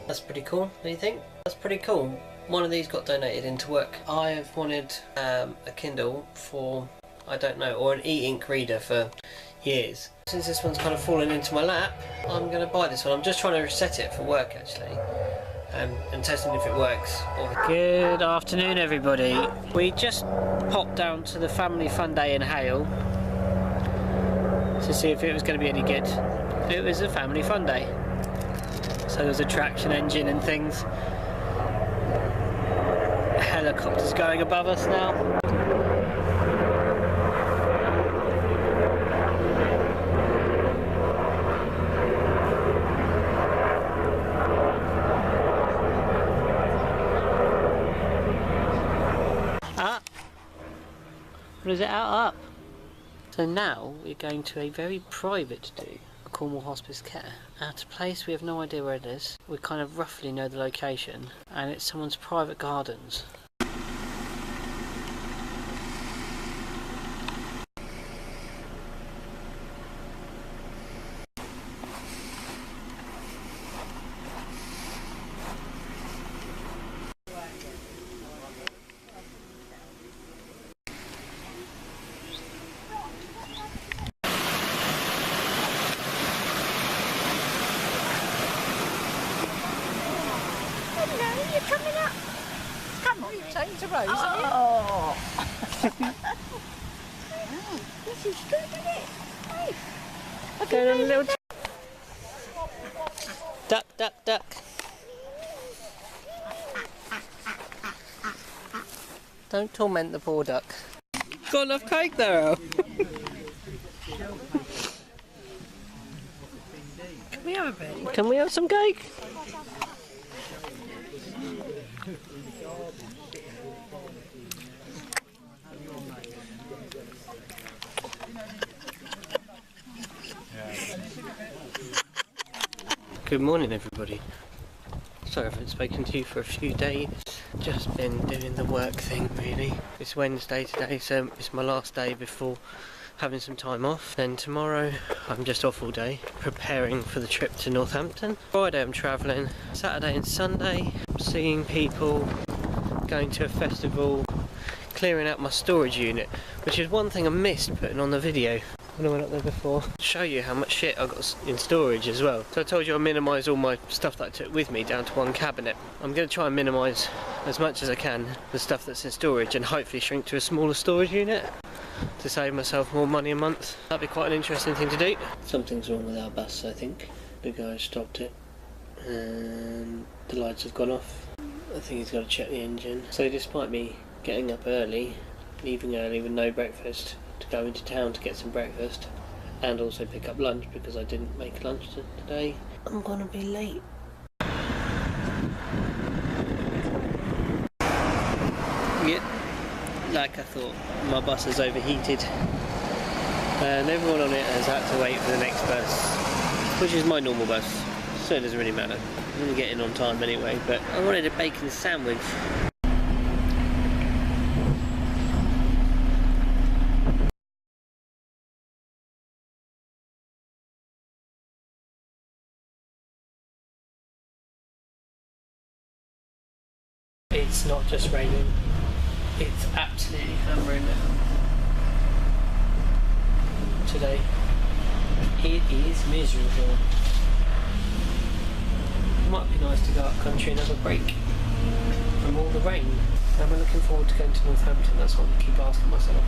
That's pretty cool, do you think? That's pretty cool. One of these got donated into work. I've wanted a Kindle for, I don't know, or an e-ink reader for years. Since this one's kind of fallen into my lap, I'm going to buy this one. I'm just trying to reset it for work actually, and testing if it works. Good afternoon everybody. We just popped down to the Family Fun Day in Hale to see if it was going to be any good. It was a Family Fun Day. So there's a traction engine and things. Helicopters going above us now. Up. What is it out up? So now we're going to a very private do. Cornwall Hospice Care. At a place we have no idea where it is. We kind of roughly know the location, and it's someone's private gardens. Coming up. Come on, you've changed the rose, haven't you? Oh! This is good, isn't it? Hey. Going on a little duck, duck, duck. Don't torment the poor duck. Got enough cake there, Al? Can we have a bit? Can we have some cake? Good morning everybody. Sorry I haven't spoken to you for a few days. Just been doing the work thing really. It's Wednesday today, so it's my last day before having some time off. Then tomorrow I'm just off all day preparing for the trip to Northampton. Friday I'm travelling. Saturday and Sunday I'm seeing people, going to a festival, clearing out my storage unit, which is one thing I missed putting on the video when I went up there before. Show you how much shit I got in storage as well. So I told you I minimised all my stuff that I took with me down to one cabinet. I'm going to try and minimise as much as I can the stuff that's in storage and hopefully shrink to a smaller storage unit to save myself more money a month. That'd be quite an interesting thing to do. Something's wrong with our bus, I think. The guy stopped it and the lights have gone off. I think he's got to check the engine. So despite me getting up early, leaving early with no breakfast, to go into town to get some breakfast and also pick up lunch because I didn't make lunch today, I'm gonna be late. Yep, like I thought, my bus has overheated and everyone on it has had to wait for the next bus, which is my normal bus, so it doesn't really matter. I'm gonna get in on time anyway, but I wanted a bacon sandwich. It's not just raining, it's absolutely hammering today. It is miserable. It might be nice to go up country and have a break from all the rain. I'm looking forward to going to Northampton, that's what I keep asking myself.